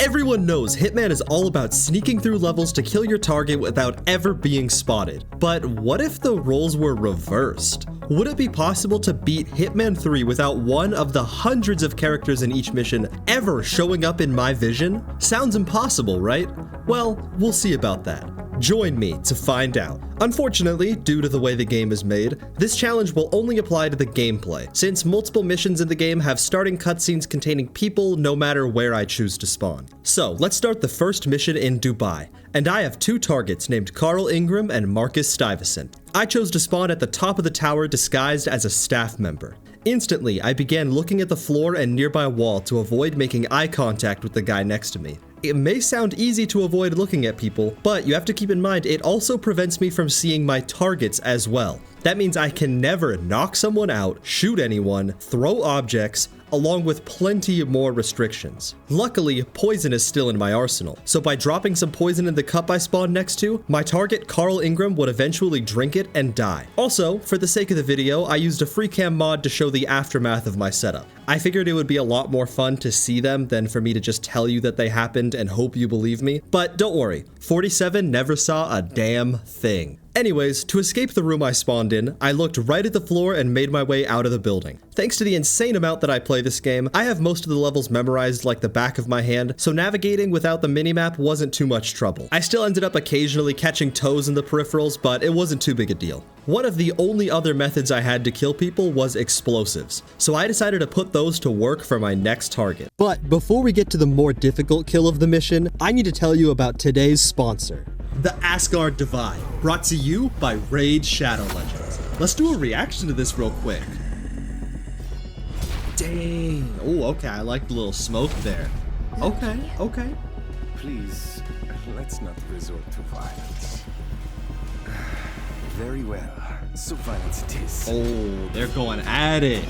Everyone knows Hitman is all about sneaking through levels to kill your target without ever being spotted. But what if the roles were reversed? Would it be possible to beat Hitman 3 without one of the hundreds of characters in each mission ever showing up in my vision? Sounds impossible, right? Well, we'll see about that. Join me to find out. Unfortunately, due to the way the game is made, this challenge will only apply to the gameplay, since multiple missions in the game have starting cutscenes containing people no matter where I choose to spawn. So, let's start the first mission in Dubai, and I have two targets named Carl Ingram and Marcus Stuyvesant. I chose to spawn at the top of the tower disguised as a staff member. Instantly, I began looking at the floor and nearby wall to avoid making eye contact with the guy next to me. It may sound easy to avoid looking at people, but you have to keep in mind it also prevents me from seeing my targets as well. That means I can never knock someone out, shoot anyone, throw objects, along with plenty more restrictions. Luckily, poison is still in my arsenal, so by dropping some poison in the cup I spawned next to, my target Carl Ingram would eventually drink it and die. Also, for the sake of the video, I used a free cam mod to show the aftermath of my setup. I figured it would be a lot more fun to see them than for me to just tell you that they happened and hope you believe me, but don't worry, 47 never saw a damn thing. Anyways, to escape the room I spawned in, I looked right at the floor and made my way out of the building. Thanks to the insane amount that I play this game, I have most of the levels memorized like the back of my hand, so navigating without the minimap wasn't too much trouble. I still ended up occasionally catching toes in the peripherals, but it wasn't too big a deal. One of the only other methods I had to kill people was explosives, so I decided to put those to work for my next target. But before we get to the more difficult kill of the mission, I need to tell you about today's sponsor. The Asgard Divide, brought to you by Raid Shadow Legends. Let's do a reaction to this real quick. Dang. Oh, okay, I like the little smoke there. Okay. Please, let's not resort to violence. Very well, so violence it is. Oh, they're going at it.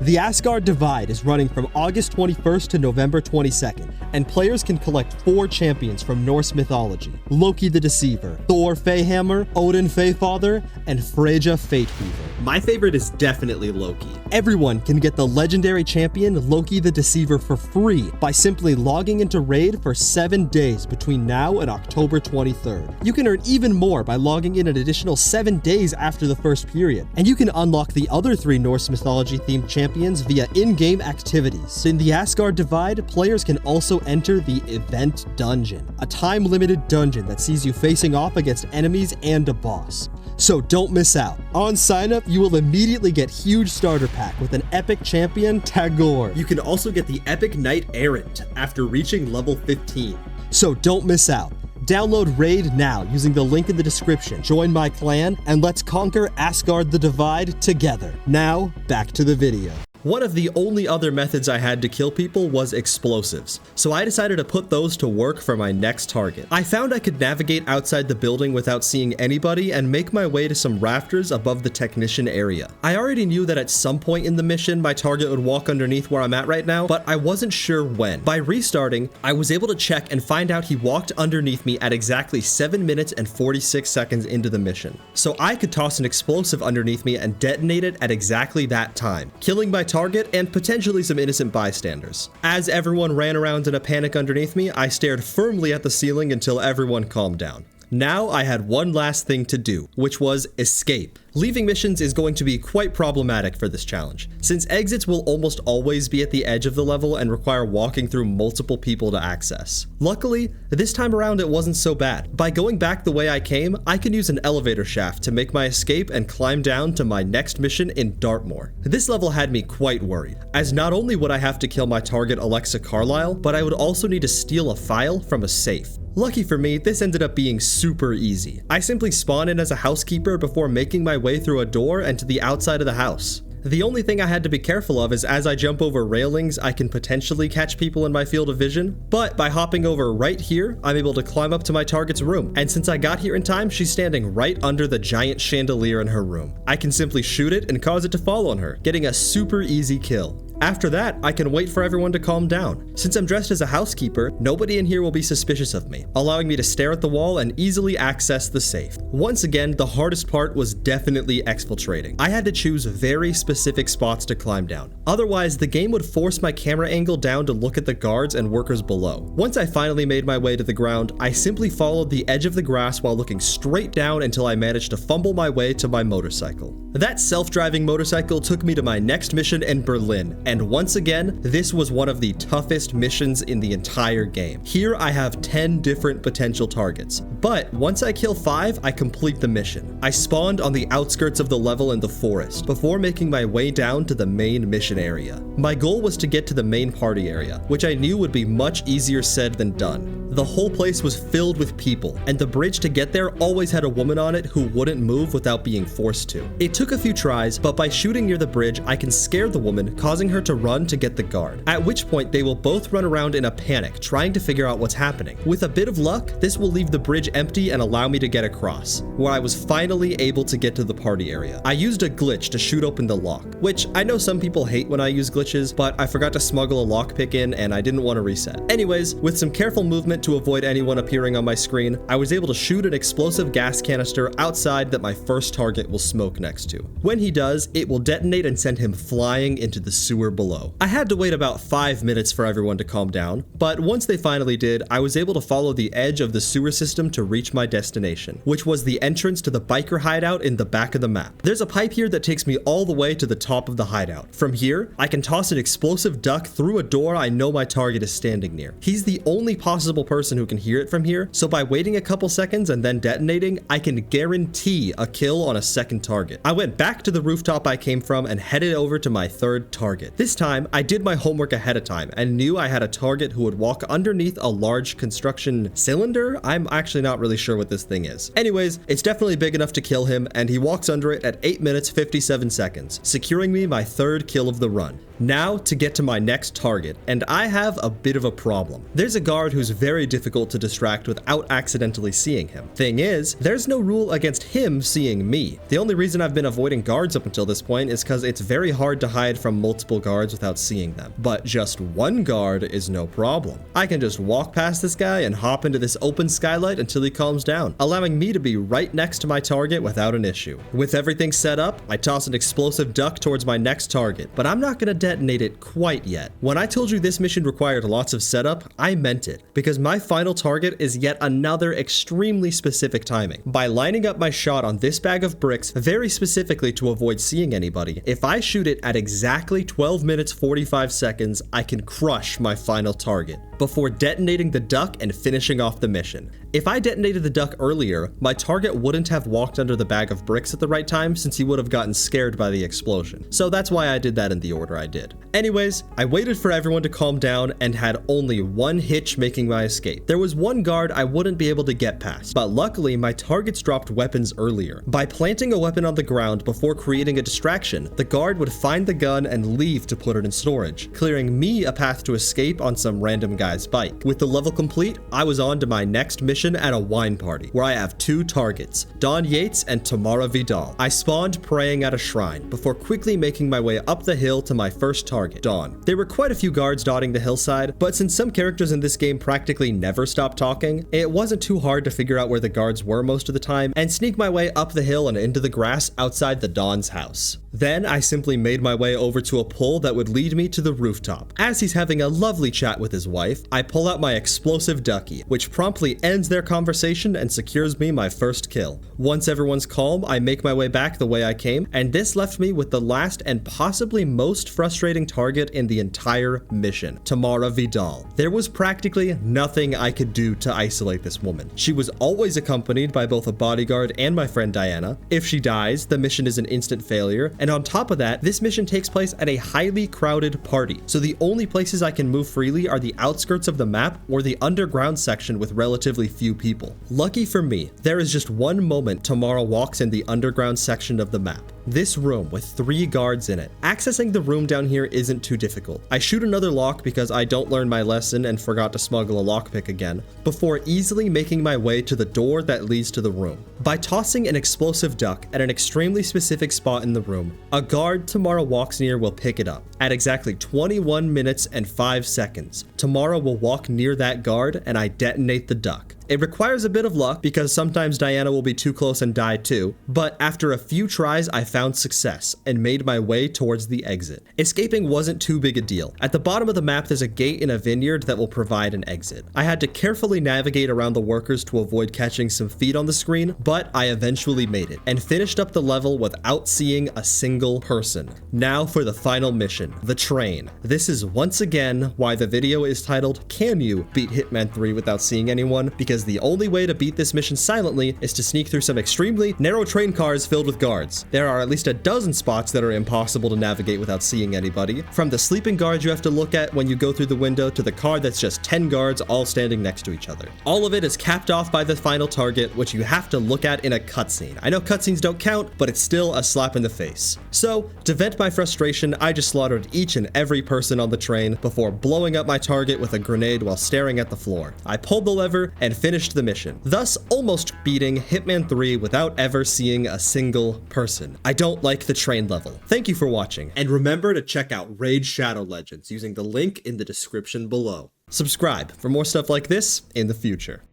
The Asgard Divide is running from August 21st to November 22nd, and players can collect 4 champions from Norse mythology: Loki the Deceiver, Thor Feyhammer, Odin Feyfather, and Freyja Fateweaver. My favorite is definitely Loki. Everyone can get the legendary champion Loki the Deceiver for free by simply logging into Raid for 7 days between now and October 23rd. You can earn even more by logging in an additional 7 days after the first period, and you can unlock the other 3 Norse mythology themed champions via in-game activities. In the Asgard Divide, players can also enter the Event Dungeon, a time-limited dungeon that sees you facing off against enemies and a boss. So don't miss out. On sign up, you will immediately get huge starter pack with an epic champion, Tagore. You can also get the epic Knight Errant after reaching level 15. So don't miss out. Download Raid now using the link in the description. Join my clan and let's conquer Asgard the Divide together. Now, back to the video. One of the only other methods I had to kill people was explosives, so I decided to put those to work for my next target. I found I could navigate outside the building without seeing anybody and make my way to some rafters above the technician area. I already knew that at some point in the mission my target would walk underneath where I'm at right now, but I wasn't sure when. By restarting, I was able to check and find out he walked underneath me at exactly 7 minutes and 46 seconds into the mission. So I could toss an explosive underneath me and detonate it at exactly that time, killing my target and potentially some innocent bystanders. As everyone ran around in a panic underneath me, I stared firmly at the ceiling until everyone calmed down. Now I had one last thing to do, which was escape. Leaving missions is going to be quite problematic for this challenge, since exits will almost always be at the edge of the level and require walking through multiple people to access. Luckily, this time around it wasn't so bad. By going back the way I came, I can use an elevator shaft to make my escape and climb down to my next mission in Dartmore. This level had me quite worried, as not only would I have to kill my target Alexa Carlisle, but I would also need to steal a file from a safe. Lucky for me, this ended up being super easy. I simply spawned in as a housekeeper before making my way through a door and to the outside of the house. The only thing I had to be careful of is as I jump over railings, I can potentially catch people in my field of vision, but by hopping over right here, I'm able to climb up to my target's room, and since I got here in time, she's standing right under the giant chandelier in her room. I can simply shoot it and cause it to fall on her, getting a super easy kill. After that, I can wait for everyone to calm down. Since I'm dressed as a housekeeper, nobody in here will be suspicious of me, allowing me to stare at the wall and easily access the safe. Once again, the hardest part was definitely exfiltrating. I had to choose very specific spots to climb down. Otherwise, the game would force my camera angle down to look at the guards and workers below. Once I finally made my way to the ground, I simply followed the edge of the grass while looking straight down until I managed to fumble my way to my motorcycle. That self-driving motorcycle took me to my next mission in Berlin, and once again, this was one of the toughest missions in the entire game. Here I have 10 different potential targets, but once I kill 5, I complete the mission. I spawned on the outskirts of the level in the forest before making my way down to the main mission area. My goal was to get to the main party area, which I knew would be much easier said than done. The whole place was filled with people, and the bridge to get there always had a woman on it who wouldn't move without being forced to. It took a few tries, but by shooting near the bridge, I can scare the woman, causing her to run to get the guard, at which point they will both run around in a panic, trying to figure out what's happening. With a bit of luck, this will leave the bridge empty and allow me to get across, where I was finally able to get to the party area. I used a glitch to shoot open the lock, which I know some people hate when I use glitches, but I forgot to smuggle a lockpick in and I didn't want to reset. Anyways, with some careful movement to avoid anyone appearing on my screen, I was able to shoot an explosive gas canister outside that my first target will smoke next to. When he does, it will detonate and send him flying into the sewer below. I had to wait about 5 minutes for everyone to calm down, but once they finally did, I was able to follow the edge of the sewer system to reach my destination, which was the entrance to the biker hideout in the back of the map. There's a pipe here that takes me all the way to the top of the hideout. From here, I can toss an explosive duck through a door I know my target is standing near. He's the only possible person who can hear it from here, so by waiting a couple seconds and then detonating, I can guarantee a kill on a second target. I went back to the rooftop I came from and headed over to my third target. This time, I did my homework ahead of time and knew I had a target who would walk underneath a large construction cylinder. I'm actually not really sure what this thing is. Anyways, it's definitely big enough to kill him, and he walks under it at 8 minutes 57 seconds, securing me my third kill of the run. Now to get to my next target, and I have a bit of a problem. There's a guard who's very difficult to distract without accidentally seeing him. Thing is, there's no rule against him seeing me. The only reason I've been avoiding guards up until this point is because it's very hard to hide from multiple guards without seeing them. But just one guard is no problem. I can just walk past this guy and hop into this open skylight until he calms down, allowing me to be right next to my target without an issue. With everything set up, I toss an explosive duck towards my next target, but I'm not gonna detonate it quite yet. When I told you this mission required lots of setup, I meant it, because my final target is yet another extremely specific timing. By lining up my shot on this bag of bricks very specifically to avoid seeing anybody, if I shoot it at exactly 12 minutes 45 seconds, I can crush my final target before detonating the duck and finishing off the mission. If I detonated the duck earlier, my target wouldn't have walked under the bag of bricks at the right time since he would have gotten scared by the explosion. So that's why I did that in the order I did. Anyways, I waited for everyone to calm down and had only one hitch making my escape. There was one guard I wouldn't be able to get past, but luckily my targets dropped weapons earlier. By planting a weapon on the ground before creating a distraction, the guard would find the gun and leave to put it in storage, clearing me a path to escape on some random guy's bike. With the level complete, I was on to my next mission at a wine party, where I have 2 targets, Don Yates and Tamara Vidal. I spawned praying at a shrine, before quickly making my way up the hill to my first target, Dawn. There were quite a few guards dotting the hillside, but since some characters in this game practically never stop talking, it wasn't too hard to figure out where the guards were most of the time, and sneak my way up the hill and into the grass outside the Dawn's house. Then I simply made my way over to a pole that would lead me to the rooftop. As he's having a lovely chat with his wife, I pull out my explosive ducky, which promptly ends their conversation and secures me my first kill. Once everyone's calm, I make my way back the way I came, and this left me with the last and possibly most frustrating target in the entire mission, Tamara Vidal. There was practically nothing I could do to isolate this woman. She was always accompanied by both a bodyguard and my friend Diana. If she dies, the mission is an instant failure, and on top of that, this mission takes place at a highly crowded party, so the only places I can move freely are the outskirts of the map or the underground section with relatively few people. Lucky for me, there is just one moment Tamara walks in the underground section of the map. This room with 3 guards in it. Accessing the room down here isn't too difficult. I shoot another lock because I don't learn my lesson and forgot to smuggle a lockpick again, before easily making my way to the door that leads to the room. By tossing an explosive duck at an extremely specific spot in the room, a guard Tamara walks near will pick it up. At exactly 21 minutes and 5 seconds, Tamara will walk near that guard and I detonate the duck. It requires a bit of luck because sometimes Diana will be too close and die too, but after a few tries I found success and made my way towards the exit. Escaping wasn't too big a deal. At the bottom of the map there's a gate in a vineyard that will provide an exit. I had to carefully navigate around the workers to avoid catching some feet on the screen, but I eventually made it and finished up the level without seeing a single person. Now for the final mission, the train. This is once again why the video is titled, "Can you beat Hitman 3 without seeing anyone?" Because the only way to beat this mission silently is to sneak through some extremely narrow train cars filled with guards. There are at least a dozen spots that are impossible to navigate without seeing anybody, from the sleeping guards you have to look at when you go through the window to the car that's just 10 guards all standing next to each other. All of it is capped off by the final target, which you have to look at in a cutscene. I know cutscenes don't count, but it's still a slap in the face. So, to vent my frustration, I just slaughtered each and every person on the train before blowing up my target with a grenade while staring at the floor. I pulled the lever and finished the mission, thus almost beating Hitman 3 without ever seeing a single person. I don't like the train level. Thank you for watching, and remember to check out Raid Shadow Legends using the link in the description below. Subscribe for more stuff like this in the future.